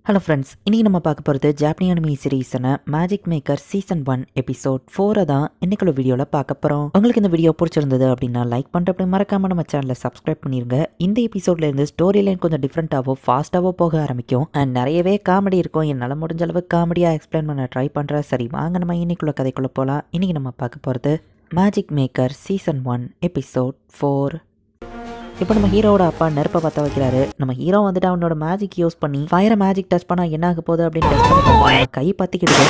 Hello friends, இன்றைக்கி நம்ம பார்க்க போகிறது ஜாப்பனீஸ் அனிமி சீரீஸான மேஜிக் மேக்கர் சீசன் 1 எபிசோட் 4 தான் இன்னைக்குள்ள வீடியோவில் பார்க்க போகிறோம். உங்களுக்கு இந்த வீடியோ பிடிச்சிருந்தது அப்படின்னா லைக் பண்ணிட்டு அப்படி மறக்காம நம்ம சேனலை சப்ஸ்கிரைப் பண்ணிருங்க. இந்த எபிசோட்ல இருந்து ஸ்டோரி லைன் கொஞ்சம் டிஃப்ரெண்ட்டாவோ ஃபாஸ்ட்டாவோ போக ஆரம்பிக்கும் அண்ட் நிறையவே காமெடி இருக்கும். என்னால் முடிஞ்ச அளவு காமெடியாக எக்ஸ்பிளைன் பண்ண ட்ரை பண்ணுறேன். சரி வாங்க நம்ம இன்னைக்குள்ள கதைக்குள்ளே போகலாம். இன்றைக்கி நம்ம பார்க்க போகிறது மேஜிக் மேக்கர் சீசன் 1 எபிசோட் 4. இப்போ நம்ம ஹீரோட அப்பா நெருப்பை பற்ற வைக்கிறாரு. நம்ம ஹீரோ வந்துட்டு அவனோட மேஜிக் யூஸ் பண்ணி ஃபயரை மேஜிக் டச் பண்ணா என்ன ஆக போகுது அப்படின்னு டெஸ்ட் பண்ணி கை பத்திக்கிட்டு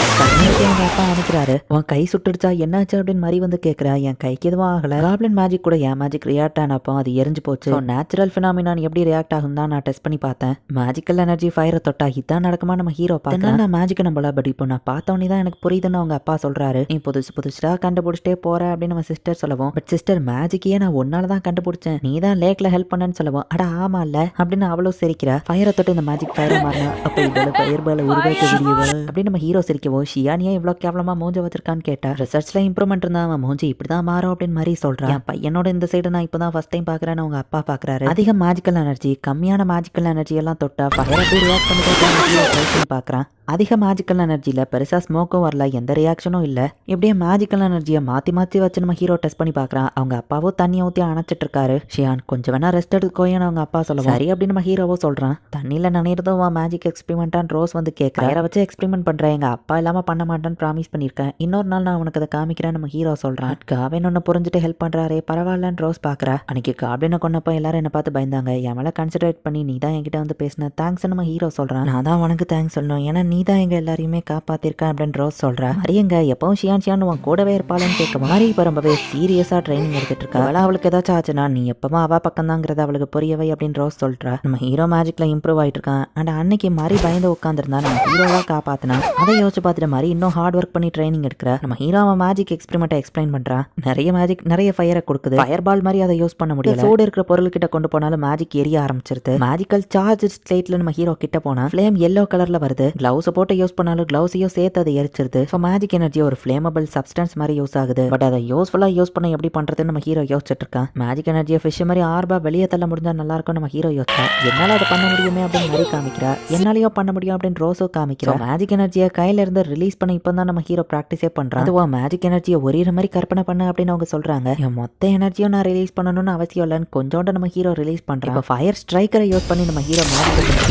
அவங்க அப்பா நினைக்கிறாரு. உன் கை சுட்டுடுச்சா என்னாச்சு அப்படின்னு மாதிரி வந்து கேட்குறா. என் கைக்கு எதுவும் ஆகலை. காப்ளின் மேஜிக் கூட என் மேஜிக் ரியாக்ட் ஆனப்போ அது எரிஞ்சு போச்சு. நேச்சுரல் ஃபினாமினான் எப்படி ரியாக்ட் ஆகும் தான் நான் டெஸ்ட் பண்ணி பார்த்தேன். மேஜிக்கல் எனர்ஜி ஃபயரை தொட்டா இதான் நடக்குமா நம்ம ஹீரோ பார்த்தா நான் மேஜிக் நம்பல. பட் இப்போ நான் பார்த்தவனே தான் எனக்கு புரியுதுன்னு அவங்க அப்பா சொல்றாரு. நீ புதுசா கண்டுபிடிச்சிட்டே போற அப்படின்னு நம்ம சிஸ்டர் சொல்லவும், பட் சிஸ்டர் மேஜிக்கையே நான் ஒன்னால தான் கண்டுபிடிச்சேன், நீ தான் லேக்ல ஹெல்ப் பண்ணன்னு சொல்லவும், அட ஆமா இல்ல அப்படின்னு அவளும் சிரிக்கிறா. ஃபயரை தொட்டு இந்த மேஜிக் ஃபயரை மாறினா அப்ப இதோட ஃபயர் பால உருவாக்க முடியுவா அப்படின்னு நம்ம ஹீரோ சிரிக்கவும், ஷியானியா இவ்வளவு கேவலமா மூஞ்ச வச்சிருக்கான்னு கேட்டா, ரிசர்ச்ல இம்ப்ரூவ்மெண்ட் இருந்தா அவன் மூஞ்சி இப்படிதான் மாறும் அப்படின்னு மாதிரி சொல்றான். என் பையனோட இந்த சைடு நான் இப்பதான் ஃபர்ஸ்ட் டைம் பாக்குறேன்னு அவங்க அப்பா பாக்குறாரு. அதிக மேஜிக்கல் எனர்ஜி கம்மியான மேஜிக்கல் எனர்ஜி எல்லாம் தொட்டா ஃபயர் எப்படி ரியாக்ட் பண்ணி பாக்குறான். அதிக மேஜிக்கல் எனர்ஜியில் பெருசாக ஸ்மோக்கும் வரல, எந்த ரியாக்ஷனும் இல்லை. இப்படியே மேஜிக்கல் எனர்ஜியை மாற்றி வச்சு நம்ம ஹீரோ டெஸ்ட் பண்ணி பார்க்குறான். அவங்க அப்பாவோ தண்ணி ஊற்றி அணைச்சிட்டு இருக்காரு. ஷியான் கொஞ்சம் வேணா ரெஸ்ட் எடுத்துக்கோயன்னு அவங்க அப்பா சொல்லுவோம். சரி அப்படின்னு நம்ம ஹீரோவோ சொல்கிறான். தண்ணியில் நனையிறதும் மேஜிக் எக்ஸ்பெரிமெண்ட்டான் ரோஸ் வந்து கேட்குறேன். வேற வச்சு எக்ஸ்பெரிமெண்ட் பண்ணுறேன், எங்கள் அப்பா இல்லாமல் பண்ண மாட்டேன்னு ப்ராமிஸ் பண்ணியிருக்கேன், இன்னொரு நாள் நான் உனக்கு அதை காமிக்கிறேன் நம்ம ஹீரோ சொல்கிறான். காவின் ஒன்று புரிஞ்சுட்டு ஹெல்ப் பண்ணுறாரே பரவாயில்லன்னு ரோஸ் பார்க்குறா. அன்னைக்கு காவினை கொண்டப்போ எல்லாரும் என்னை பார்த்து பயந்தாங்க, என் மேலே கன்சிடரேட் பண்ணி நீ தான் என்கிட்ட வந்து பேசின, தேங்க்ஸ் நம்ம ஹீரோ சொல்கிறான். நான் தான் உனக்கு தேங்க்ஸ் சொல்லணும், ஏன்னா நீ தான் எங்கள் எல்லாரையுமே காப்பாத்திருக்கேன் அப்படின்னு ரோஸ் சொல்றா. மரியங்க எப்பவும் ஷியான் உன் கூடவே இருப்பாளன்னு கேட்கும். மரி இப்ப ரொம்பவே சீரியஸா ட்ரைனிங் எடுத்துட்டு இருக்கா. அவளுக்கு ஏதாச்சும் ஆச்சுன்னா நீ எப்பவும் அவ பக்கம் தாங்கிறத அவளுக்கு புரியவை அப்படின்னு ரோஸ் சொல்றா. நம்ம ஹீரோ மேஜிக்ல இம்ப்ரூவ் ஆயிட்டு இருக்கான். அண்ட் அன்னைக்கு மரி பயந்து உட்காந்துருந்தா நம்ம ஹீரோவா காப்பாத்தினா. அதை யோசிச்சு பார்த்துட்டு மரி இன்னும் ஹார்ட் ஒர்க் பண்ணி ட்ரைனிங் எடுக்கிறா. நம்ம ஹீரோ அவன் மேஜிக் எக்ஸ்பெரிமெண்ட் எக்ஸ்பிளைன் பண்றா. நிறைய மேஜிக் நிறைய ஃபயரை கொடுக்குது. ஃபயர் பால் மாதிரி அதை யூஸ் பண்ண முடியல. சூடு இருக்கிற பொருள் கிட்ட கொண்டு போனாலும் மேஜிக் எரிய ஆரம்பிச்சிருது. மேஜிக்கல் சார்ஜ் ஸ்லேட்ல நம்ம ஹீரோ கிட்ட போனா ஃப்ளேம் எல்லோ கலர்ல வருது. கிளவுஸ் போட்டு யூஸ் பண்ணாலும் கிளவுஸையும் சேர்த்து அதை எரிச்சிருது. ஸோ மேஜிக் எனர்ஜி ஒரு ஃபிளேமபிள் சப்ஸ்டன்ஸ் மாதிரி யூஸ் ஆகுது. பட் அதை யூஸ்ஃபுல்லா யூஸ் பண்ண எப்படி பண்றதுன்னு நம்ம ஹீரோ யோசிச்சுட்டு இருக்கான். மேஜிக் எனர்ஜியை ஃபிஷ் மாதிரி ஆர்பா வெளியே தள்ள முடிஞ்சா நல்லா இருக்கும் நம்ம ஹீரோ யோசிச்சா. என்னால அதை பண்ண முடியுமே அப்படின்னு மாதிரி காமிக்கிறா. என்னாலயோ பண்ண முடியும் அப்படின்னு ரோஸோ காமிக்கிறா. மேஜிக் எனர்ஜியை கையில இருந்து ரிலீஸ் பண்ண இப்போ தான் நம்ம ஹீரோ ப்ராக்டிஸே பண்றான். அதுவா மேஜிக் எனர்ஜியை ஒரே மாதிரி கற்பனை பண்ண அப்படின்னு அவங்க சொல்றாங்க. என் மொத்த எனர்ஜியும் நான் ரிலீஸ் பண்ணணும்னு அவசியம் இல்லைன்னு கொஞ்சோண்டு நம்ம ஹீரோ ரிலீஸ் பண்றான். இப்போ ஃபயர் ஸ்ட்ரைக்கரை யூஸ் பண்ணி நம்ம ஹீரோ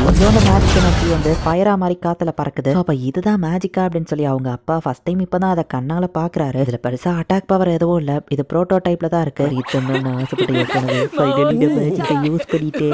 கொஞ்சோண்டு மேஜிக் எனர்ஜி வந்து ஃபயரா மாதிரி காத்துல பறக்குது. அப்ப இதுதான் மேஜிக்கா அப்படின்னு சொல்லி அவங்க அப்பா ஃபர்ஸ்ட் டைம் இப்பதான் அதை கண்ணால பாக்குறாரு. இதுல பெருசா அட்டாக் பவர் எதுவும் இல்ல, இது புரோட்டோடைப்ல தான் இருக்கு. யூஸ் பண்ணிட்டு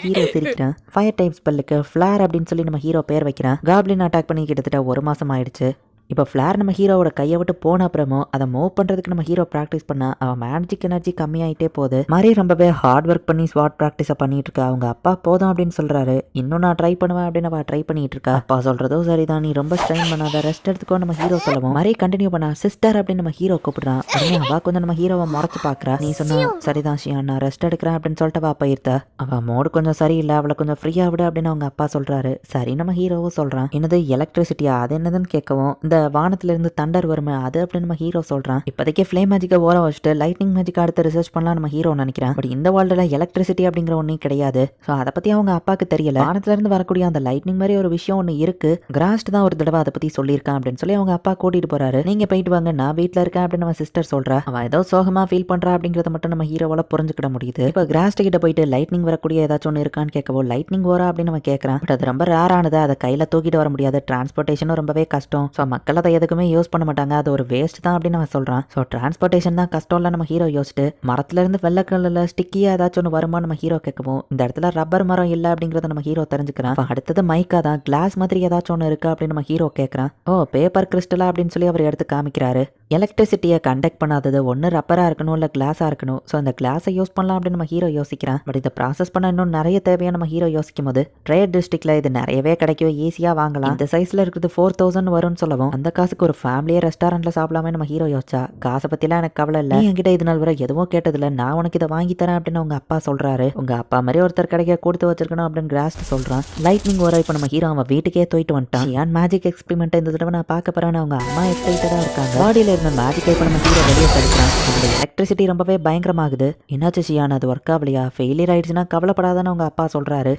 ஹீரோ சிரிக்கிறான். ஃபயர் டைப் ஸ்பெல்லுக்கு ஃபிளார் அப்படின்னு சொல்லி நம்ம ஹீரோ பேர் வைக்கிறான். காப்ளின் அட்டாக் பண்ணி கிட்டத்தட்ட 1 மாசம் ஆயிடுச்சு. இப்போ ஃப்ளார் நம்ம ஹீரோவோட கையை விட்டு போன அப்புறமும் அதை மூவ் பண்ணுறதுக்கு நம்ம ஹீரோ ப்ராக்டிஸ் பண்ணா அவன் மேஜிக் எனர்ஜி கம்மியாயிட்டே போகுது. மாதிரி ரொம்பவே ஹார்ட் ஒர்க் பண்ணி ஸ்வாட் ப்ராக்டிஸை பண்ணிட்டு இருக்கா. அவங்க அப்பா போதும் அப்படின்னு சொல்றாரு. இன்னும் நான் ட்ரை பண்ணுவேன் அப்படின்னு அவள் ட்ரை பண்ணிட்டு இருக்கா. அப்பா சொல்றதும் சரிதான், நீ ரொம்ப ஸ்ட்ரெயின் பண்ணாத, ரெஸ்ட் எடுத்துக்கோ நம்ம ஹீரோ சொல்லவும் மாதிரி கண்டினியூ பண்ணா. சிஸ்டர் அப்படின்னு நம்ம ஹீரோ கூப்பிடுறான். உடனே அவ கொஞ்சம் நம்ம ஹீரோவை முறைச்சு பாக்குறா. நீ சொன்னா சரிதான் ஷியான், நான் ரெஸ்ட் எடுக்கிறேன் அப்படின்னு சொல்லிட்டு அவ போயிருத்தா. அவ மோடு கொஞ்சம் சரியில்லை, அவளை கொஞ்சம் ஃப்ரீயா விடு அப்படின்னு அவங்க அப்பா சொல்றாரு. சரி நம்ம ஹீரோவும் சொல்றான். என்னது எலக்ட்ரிசிட்டியா, அது என்னதுன்னு கேட்கவும், இந்த வானத்துல இருந்து தண்டர் வருமே அது அப்படின்னு நம்ம ஹீரோ சொல்றான். இப்போதைக்கு ஃப்ளேம் மேஜிக்கை ஓரம் வச்சுட்டு லைட்னிங் மேஜிக் அடுத்து ரிசர்ச் பண்ணலாம் நம்ம ஹீரோ நினைக்கிறான். பட் இந்த வேர்ல்டுல எலக்ட்ரிசிட்டி அப்படிங்கிற ஒண்ணே கிடையாது. ஸோ அதை பத்தி அவங்க அப்பாவுக்கு தெரியல. வானத்துல இருந்து வரக்கூடிய அந்த லைட்னிங் மாதிரி ஒரு விஷயம் ஒன்று இருக்கு. கிராஸ்ட் தான் ஒரு தடவை அதை பத்தி சொல்லியிருக்கான் அப்படின்னு சொல்லி அவங்க அப்பா கூட்டிட்டு போறாரு. நீங்க போயிட்டு வாங்க, நான் வீட்டுல இருக்கேன் அப்படின்னு நம்ம சிஸ்டர் சொல்றா. அவன் ஏதோ சோகமா ஃபீல் பண்றா அப்படிங்கறத மட்டும் நம்ம ஹீரோவால புரிஞ்சுக்கிட முடியுது. இப்போ கிராஸ்ட் கிட்ட போயிட்டு லைட்னிங் வரக்கூடிய ஏதாச்சும் ஒன்று இருக்கான்னு கேட்கவோ லைட்னிங் வரா அப்படின்னு நம்ம கேட்கறான். பட் அது ரொம்ப ரேரானது, அதை கையில தூக்கிட்டு வர முடியாது, டிரான்ஸ்போர்ட்டேஷனும் ரொம்பவே கஷ்டம். ஸோ மக்கள் அதை எதுக்குமே யூஸ் பண்ண மாட்டாங்க, அது ஒரு வேஸ்ட் தான் அப்படின்னு அவன் சொல்றான். ஸோ டிரான்ஸ்போர்ட்டேஷன் தான் கஷ்டம் இல்லை நம்ம ஹீரோ யோசிச்சுட்டு மரத்துல இருந்து வெள்ளை கல்லுல ஸ்டிக்கியா ஏதாச்சும் ஒன்று வருமா நம்ம ஹீரோ கேட்கவும், இந்த இடத்துல ரப்பர் மரம் இல்லை அப்படிங்கறத நம்ம ஹீரோ தெரிஞ்சுக்கிறான். அடுத்தது மைக்கா தான், கிளாஸ் மாதிரி ஏதாச்சும் ஒன்று இருக்கா அப்படின்னு நம்ம ஹீரோ கேட்கறான். ஓ பேப்பர் கிறிஸ்டலா அப்படின்னு சொல்லி அவர் எடுத்து காமிக்கிறாரு. எலக்ட்ரிசிட்டியை கண்டக்ட் பண்ணாதது ஒன்று ரப்பரா இருக்கணும் இல்லை கிளாஸா இருக்கணும். ஸோ அந்த கிளாஸை யூஸ் பண்ணலாம் அப்படின்னு நம்ம ஹீரோ யோசிக்கிறான். பட் இதை ப்ராசஸ் பண்ண இன்னும் நிறைய தேவையான நம்ம ஹீரோ யோசிக்கும் போது ட்ரேட் டிஸ்ட்ரிக்ட்ல இது நிறையவே கிடைக்கவே ஈஸியா வாங்கலாம். இந்த சைஸ்ல இருக்கிறது 4000 வரும்னு சொல்லவும், அந்த காசுக்கு ஒரு ஃபேமிலியே ரெஸ்டாரண்ட்ல சாப்பிடலாமே நம்ம ஹீரோ யோசிச்சா. காசை பத்திலாம் எனக்கு கவலை இல்லை, நீ என்கிட்ட இது நாள் வரை எதுவும் கேட்டதில்ல, நான் உனக்கு இதை வாங்கி தரேன் அப்படின்னு உங்க அப்பா சொல்றாரு. உங்க அப்பா மாதிரி ஒருத்தர் கிடைக்க கொடுத்து வச்சிருக்கணும் அப்படின்னு கிராஸ்ட் சொல்றான். லைட்னிங் வர இப்போ நம்ம ஹீரோ அவன் வீட்டுக்கே தூக்கிட்டு வந்துட்டான். ஏன் மேஜிக் எக்ஸ்பெரிமெண்ட் இந்த தடவை நான் பார்க்க போறேன்னு அவங்க அம்மா எக்ஸைட்டடா இருக்காங்க. பாடியில இருந்த மேஜிக் இப்போ நம்ம ஹீரோ வெளியே தடுக்கிறான். அந்த எலக்ட்ரிசிட்டி ரொம்பவே பயங்கரமாகுது. என்னாச்சு ஷியான், அது ஒர்க் ஆகலையா? ஃபெயிலியர் ஆயிடுச்சுன்னா கவலைப்படாதான்னு அவங்க அப்பா சொல்றாரு.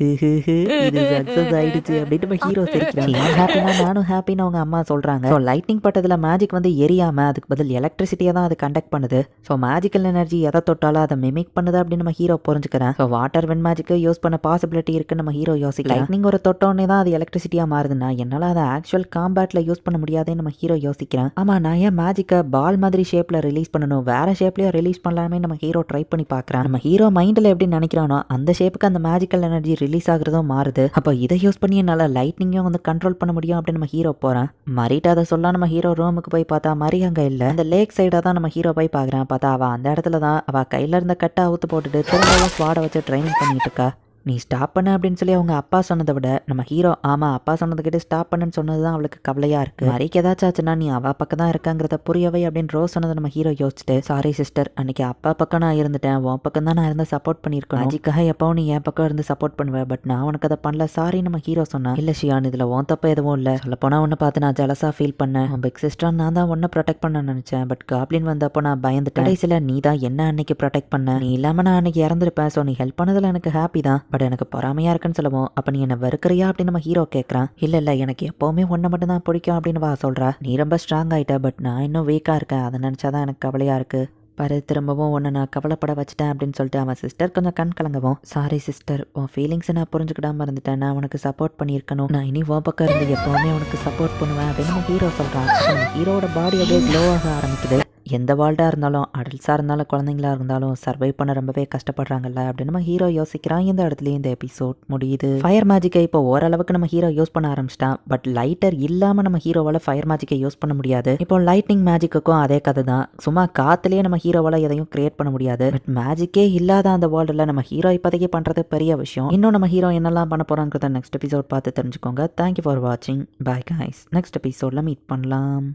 இது சக்சஸ் ஆயிடுச்சு அப்படின்னு நம்ம ஹீரோ சிரிக்கிறான். ஹாப்பினா நானும் ஹாப்பின்னு அவங்க அம்மா சொல்றாங்க. லைட்னிங் பட்டதுல மேஜிக் வந்து எரியாம அதுக்கு பதில் எலக்ட்ரிசிட்டியை தான் அது கண்டக்ட் பண்ணுது. ஸோ மேஜிக்கல் எனர்ஜி எதை தொட்டாலும் அதை மிமிக் பண்ணுது அப்படின்னு நம்ம ஹீரோ புரிஞ்சுக்கிறேன். So water win magic use பண்ண பாசிபிலிட்டி இருக்குன்னு நம்ம ஹீரோ யோசிக்கலாம். லைட்னிங் ஒரு தொட்டோன்னே தான் அது எலக்ட்ரிசிட்டியா மாறுதுன்னா என்னால அதை ஆக்சுவல் காம்பேட்ல யூஸ் பண்ண முடியாதுன்னு நம்ம ஹீரோ யோசிக்கிறேன். ஆமா, நான் ஏன் மேஜிக்கை பால் மாதிரி ஷேப்ல ரிலீஸ் பண்ணணும், வேற ஷேப்லயும் ரிலீஸ் பண்ணலாமே நம்ம ஹீரோ ட்ரை பண்ணி பார்க்கறான். நம்ம ஹீரோ மைண்ட்ல எப்படி நினைக்கிறானோ அந்த ஷேப்புக்கு அந்த மேஜிக்கல் எனர்ஜி ரிலீஸ் ஆகுறதும் மாறுது. அப்போ இதை யூஸ் பண்ணி என்னால லைட்னிங்கும் வந்து கண்ட்ரோல் பண்ண முடியும் அப்படின்னு நம்ம ஹீரோ போறான். மரிட்ட அதை சொல்ல நம்ம ஹீரோ ரூமுக்கு போய் பார்த்தா மரி அங்க இல்ல. அந்த லேக் சைடா தான் நம்ம ஹீரோ போய் பாக்குறான். பார்த்தா அவ அந்த இடத்துல தான் அவ கையில இருந்த கட்டை அவுத்து போட்டுட்டு திரும்பவும் ஸ்வாட வச்சு ட்ரைனிங் பண்ணிட்டு இருக்கா. நீ ஸ்டாப் பண்ண அப்படின்னு சொல்லி அவங்க அப்பா சொன்னதை விட நம்ம ஹீரோ ஆமா அப்பா சொன்னதுக்கிட்ட ஸ்டாப் பண்ணுன்னு சொன்னது தான் அவளுக்கு கவலையா இருக்கு. மரிக்கு ஏதாச்சும் ஆச்சுன்னா நீ அவ பக்கம் தான் இருக்காங்கிறத புரியவை அப்படின்னு ரோஸ் சொன்னதை நம்ம ஹீரோ யோசிச்சுட்டு, சாரி சிஸ்டர், அன்னைக்கு அப்பா பக்கம் நான் இருந்துட்டேன், உன் பக்கம் தான் நான் இருந்து சப்போர்ட் பண்ணியிருக்கேன். மேஜிக்காக எப்பவும் நீ என் பக்கம் இருந்து சப்போர்ட் பண்ணுவேன், பட் நான் உனக்கு அதை பண்ணல, சாரி நம்ம ஹீரோ சொன்னா. இல்ல ஷியான், இதுல உன் தப்ப எதுவும் இல்ல, சொல்ல போனா உன்னை பார்த்து நான் ஜலசா ஃபீல் பண்ணேன். உன் பிக் சிஸ்டர் நான் தான் உன்னை ப்ரொடெக்ட் பண்ண நினைச்சேன், பட் காப்ளின் வந்தப்போ நான் பயந்துட்டேன். கடைசியில நீ தான் என்ன அன்னைக்கு ப்ரொடெக்ட் பண்ண, நீ இல்லாம நான் அன்னைக்கு இறந்துருப்பேன். ஸோ நீ ஹெல்ப் பண்ணதுல எனக்கு ஹாப்பி தான், பட் எனக்கு பொறாமையா இருக்குன்னு சொல்லுவோம். அப்ப நீ என்ன வெறுக்கிறியா அப்படின்னு நம்ம ஹீரோ கேட்கறான். இல்ல எனக்கு எப்பவுமே ஒன்ன மட்டும் தான் பிடிக்கும் அப்படின்னு வா சொல்றா. நீ ரொம்ப ஸ்ட்ராங் ஆயிட்ட, பட் நான் இன்னும் வீக்கா இருக்கேன், அதை நினைச்சாதான் எனக்கு கவலையா இருக்கு. பாரு, திரும்பவும் உன்னை நான் கவலைப்பட வச்சுட்டேன் அப்படின்னு சொல்லிட்டு அவன் சிஸ்டர் கொஞ்சம் கண் கலங்கவும், சாரி சிஸ்டர், உன் ஃபீலிங்ஸை நான் புரிஞ்சுக்கிடாம இருந்துட்டேன், நான் உனக்கு சப்போர்ட் பண்ணியிருக்கணும், நான் இனி உன் பக்கம் இருந்து எப்பவுமே உனக்கு சப்போர்ட் பண்ணுவேன் அப்படின்னு நம்ம ஹீரோ சொல்றான். ஹீரோட பாடி அப்படியே க்ளோ ஆக ஆரம்பிக்குது. எந்த வேர்ல்டாக இருந்தாலும் அடல்ட்ஸாக இருந்தாலும் குழந்தைங்களா இருந்தாலும் சர்வை பண்ண ரொம்பவே கஷ்டப்படுறாங்கல்ல அப்படின்னு நம்ம ஹீரோ யோசிக்கிறான். இந்த இடத்துலயும் இந்த எபிசோட் முடியுது. ஃபயர் மேஜிக்கை இப்போ ஓரளவுக்கு நம்ம ஹீரோ யூஸ் பண்ண ஆரம்பிச்சிட்டான். பட் லைட்டர் இல்லாமல் நம்ம ஹீரோவால் ஃபயர் மேஜிக்கை யூஸ் பண்ண முடியாது. இப்போ லைட்னிங் மேஜிக்குக்கும் அதே கதை தான். சும்மா காத்துலேயே நம்ம ஹீரோவால் எதையும் கிரியேட் பண்ண முடியாது. பட் மேஜிக்கே இல்லாத அந்த வேர்ல்டில் நம்ம ஹீரோ இப்போதைக்கு பண்ணுறது பெரிய விஷயம். இன்னும் நம்ம ஹீரோ என்னெல்லாம் பண்ண போகிறாங்கிறத நெக்ஸ்ட் எபிசோட் பார்த்து தெரிஞ்சுக்கோங்க. தேங்க்யூ ஃபார் வாட்சிங். Bye guys. நெக்ஸ்ட் எபிசோடில் மீட் பண்ணலாம்.